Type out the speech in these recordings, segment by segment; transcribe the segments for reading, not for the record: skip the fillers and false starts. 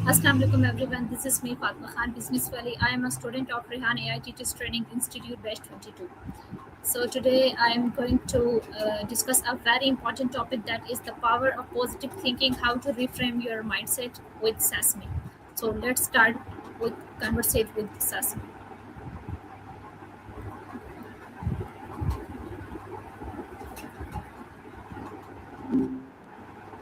Assalamu alaikum everyone. This is me Fatima Khan, Business Wali. I am a student of Rehan AI Teachers Training Institute Batch 22. So today I am going to discuss a very important topic, that is the power of positive thinking, how to reframe your mindset with Sasmi. So let's start with conversate with Sasmi.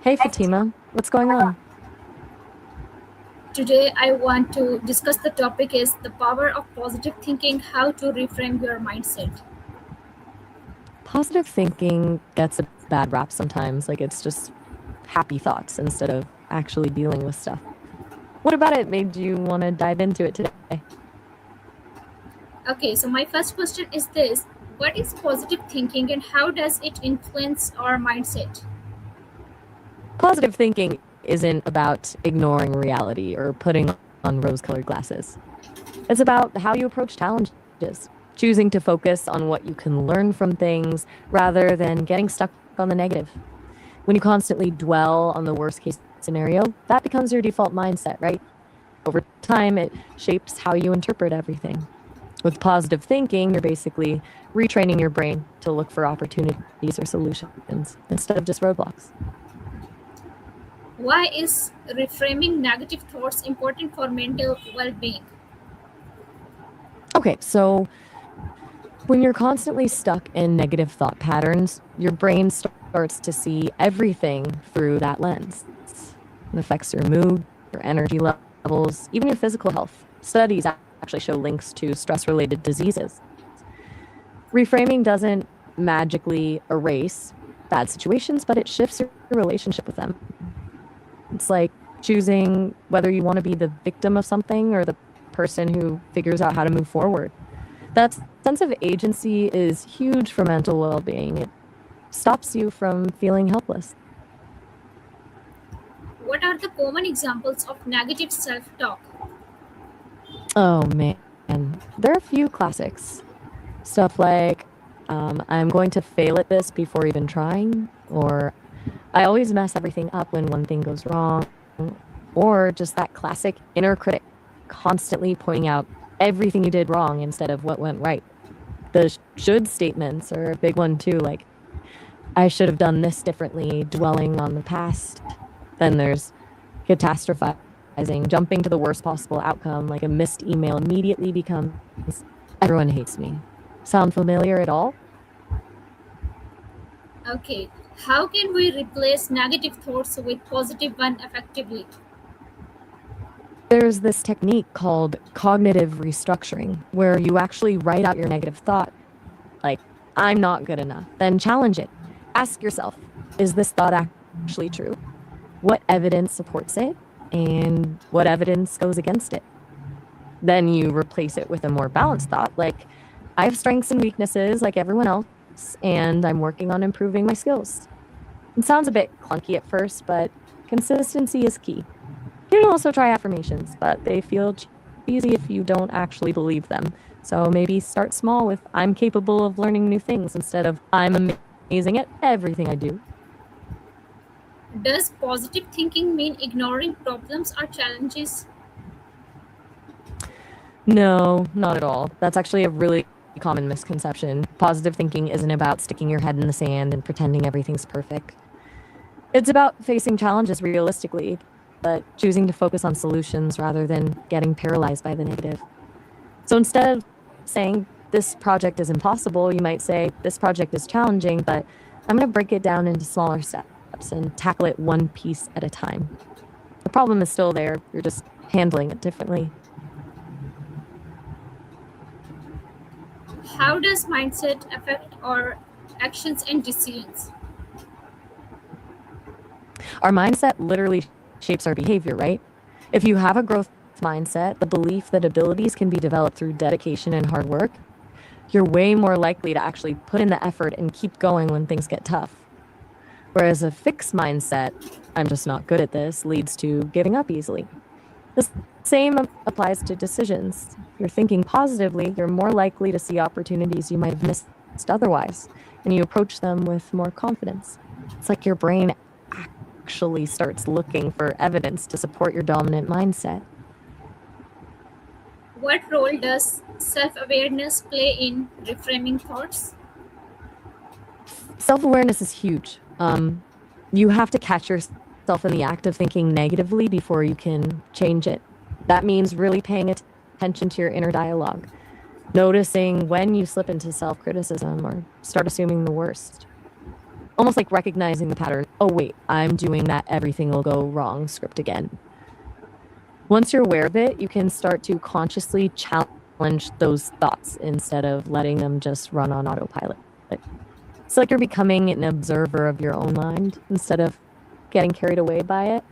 Hey Fatima, what's going on? Today I want to discuss the topic is the power of positive thinking, how to reframe your mindset. Positive thinking gets a bad rap sometimes, like it's just happy thoughts instead of actually dealing with stuff. What about it made you want to dive into it today? Okay, so my first question is this: what is positive thinking and how does it influence our mindset? Positive thinking isn't about ignoring reality or putting on rose-colored glasses. It's about how you approach challenges, choosing to focus on what you can learn from things rather than getting stuck on the negative. When you constantly dwell on the worst case scenario, that becomes your default mindset, right? Over time, it shapes how you interpret everything. With positive thinking, you're basically retraining your brain to look for opportunities or solutions instead of just roadblocks. Why is reframing negative thoughts important for mental well being? Okay, so when you're constantly stuck in negative thought patterns, your brain starts to see everything through that lens. It affects your mood, your energy levels, even your physical health. Studies actually show links to stress-related diseases. Reframing doesn't magically erase bad situations, but it shifts your relationship with them. It's like choosing whether you want to be the victim of something or the person who figures out how to move forward. That sense of agency is huge for mental well-being. It stops you from feeling helpless. What are the common examples of negative self talk? Oh man, there are a few classics. Stuff like, I'm going to fail at this before even trying, or I always mess everything up when one thing goes wrong, or just that classic inner critic constantly pointing out everything you did wrong instead of what went right. The should statements are a big one too, like, I should have done this differently, dwelling on the past. Then there's catastrophizing, jumping to the worst possible outcome, like a missed email immediately becomes, everyone hates me. Sound familiar at all? Okay, how can we replace negative thoughts with positive one effectively? There's this technique called cognitive restructuring, where you actually write out your negative thought, like, I'm not good enough. Then challenge it. Ask yourself, is this thought actually true? What evidence supports it? And what evidence goes against it? Then you replace it with a more balanced thought, like, I have strengths and weaknesses like everyone else, and I'm working on improving my skills. It sounds a bit clunky at first, but consistency is key. You can also try affirmations, but they feel cheesy if you don't actually believe them. So maybe start small with, I'm capable of learning new things, instead of, I'm amazing at everything I do. Does positive thinking mean ignoring problems or challenges? No, not at all. That's actually a really common misconception. Positive thinking isn't about sticking your head in the sand and pretending everything's perfect. It's about facing challenges realistically, but choosing to focus on solutions rather than getting paralyzed by the negative. So instead of saying, this project is impossible, you might say, this project is challenging, but I'm going to break it down into smaller steps and tackle it one piece at a time. The problem is still there, you're just handling it differently. How does mindset affect our actions and decisions? Our mindset literally shapes our behavior, right? If you have a growth mindset, the belief that abilities can be developed through dedication and hard work, you're way more likely to actually put in the effort and keep going when things get tough. Whereas a fixed mindset, I'm just not good at this, leads to giving up easily. The same applies to decisions. If you're thinking positively, you're more likely to see opportunities you might have missed otherwise, and you approach them with more confidence. It's like your brain actually starts looking for evidence to support your dominant mindset. What role does self awareness play in reframing thoughts? Self-awareness is huge. You have to catch yourself in the act of thinking negatively before you can change it. That means really paying attention to your inner dialogue, noticing when you slip into self-criticism or start assuming the worst. Almost like recognizing the pattern. Oh, wait, I'm doing that everything will go wrong script again. Once you're aware of it, you can start to consciously challenge those thoughts instead of letting them just run on autopilot. It's like you're becoming an observer of your own mind instead of getting carried away by it.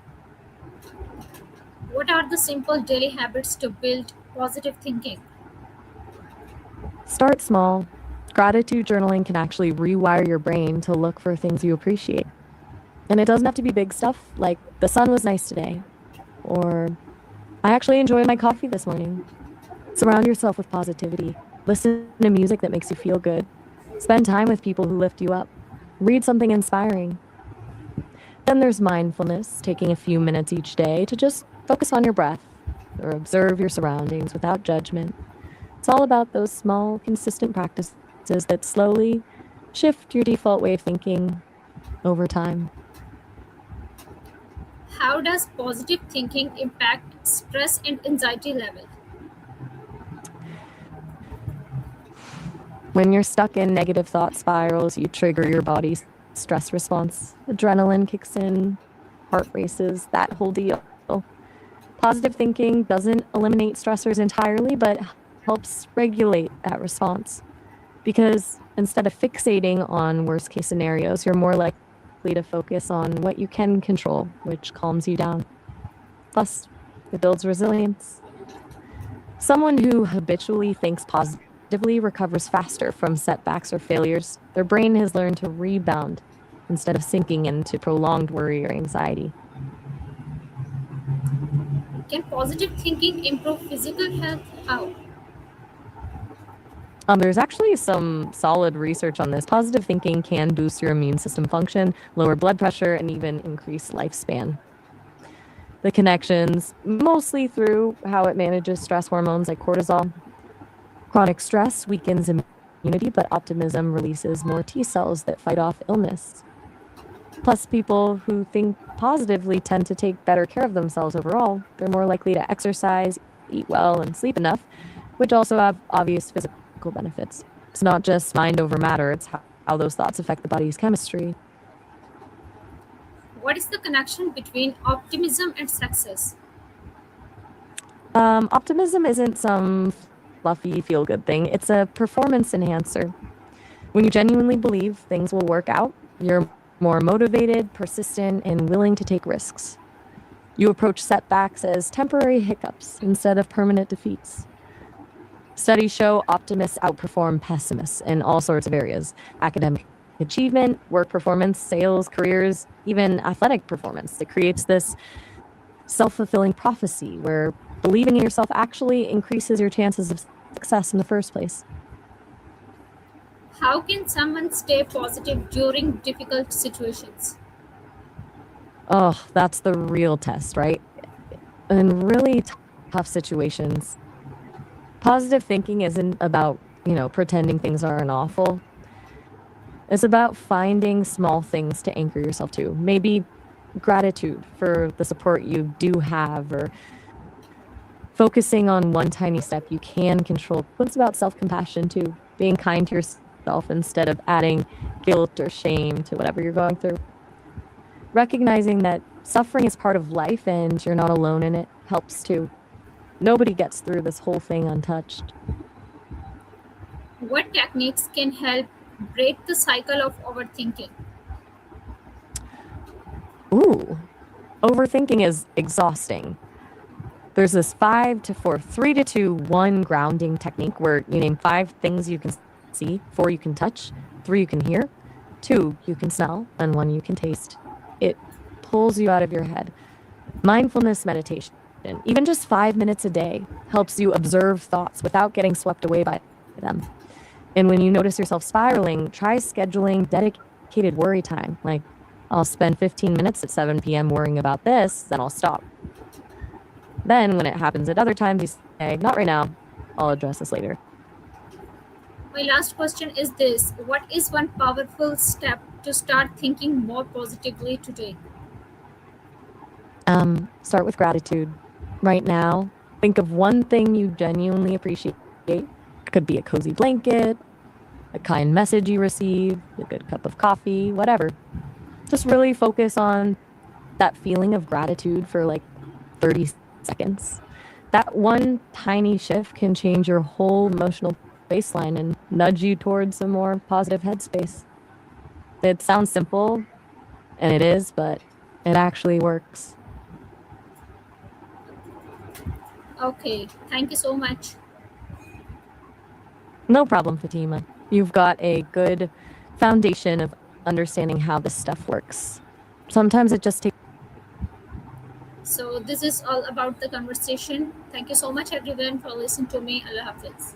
What are the simple daily habits to build positive thinking? Start small. Gratitude journaling can actually rewire your brain to look for things you appreciate. And it doesn't have to be big stuff like the sun was nice today, or I actually enjoyed my coffee this morning. Surround yourself with positivity. Listen to music that makes you feel good. Spend time with people who lift you up. Read something inspiring. Then there's mindfulness, taking a few minutes each day to just focus on your breath or observe your surroundings without judgment. It's all about those small, consistent practices that slowly shift your default way of thinking over time. How does positive thinking impact stress and anxiety level? When you're stuck in negative thought spirals, you trigger your body's stress response. Adrenaline kicks in, heart races, that whole deal. Positive thinking doesn't eliminate stressors entirely, but helps regulate that response. Because instead of fixating on worst case scenarios, you're more likely to focus on what you can control, which calms you down. Plus, it builds resilience. Someone who habitually thinks positively recovers faster from setbacks or failures. Their brain has learned to rebound instead of sinking into prolonged worry or anxiety. Can positive thinking improve physical health? How? There's actually some solid research on this. Positive thinking can boost your immune system function, lower blood pressure, and even increase lifespan. The connections, mostly through how it manages stress hormones like cortisol. Chronic stress weakens immunity, but optimism releases more T cells that fight off illness. Plus, people who think positively tend to take better care of themselves overall. They're more likely to exercise, eat well, and sleep enough, which also have obvious physical benefits. It's not just mind over matter, it's how those thoughts affect the body's chemistry. What is the connection between optimism and success? Optimism isn't some fluffy feel good thing, it's a performance enhancer. When you genuinely believe things will work out, you're more motivated, persistent, and willing to take risks. You approach setbacks as temporary hiccups instead of permanent defeats. Studies show optimists outperform pessimists in all sorts of areas: academic achievement, work performance, sales, careers, even athletic performance. It creates this self-fulfilling prophecy where believing in yourself actually increases your chances of success in the first place. How can someone stay positive during difficult situations? Oh, that's the real test, right? In really tough situations, positive thinking isn't about, pretending things aren't awful. It's about finding small things to anchor yourself to. Maybe gratitude for the support you do have, or focusing on one tiny step you can control. But it's about self-compassion too, being kind to yourself instead of adding guilt or shame to whatever you're going through. Recognizing that suffering is part of life and you're not alone in it helps too. Nobody gets through this whole thing untouched. What techniques can help break the cycle of overthinking? Ooh, overthinking is exhausting. There's this 5 to 4, 3 to 2, 1 grounding technique where you name 5 things you can see, 4 you can touch, 3 you can hear, 2 you can smell, and 1 you can taste. It pulls you out of your head. Mindfulness meditation, even just 5 minutes a day, helps you observe thoughts without getting swept away by them. And when you notice yourself spiraling, try scheduling dedicated worry time, like I'll spend 15 minutes at 7 p.m. worrying about this, then I'll stop. Then, when it happens at other times, you say, not right now, I'll address this later. My last question is this: what is one powerful step to start thinking more positively today? Start with gratitude. Right now, think of one thing you genuinely appreciate. It could be a cozy blanket, a kind message you received, a good cup of coffee, whatever. Just really focus on that feeling of gratitude for like 30 seconds. That one tiny shift can change your whole emotional baseline and nudge you towards a more positive headspace. It sounds simple, and it is, but it actually works. Okay, thank you so much. No problem, Fatima. You've got a good foundation of understanding how this stuff works. Sometimes it just takes. So this is all about the conversation. Thank you so much everyone for listening to me. Allah Hafiz.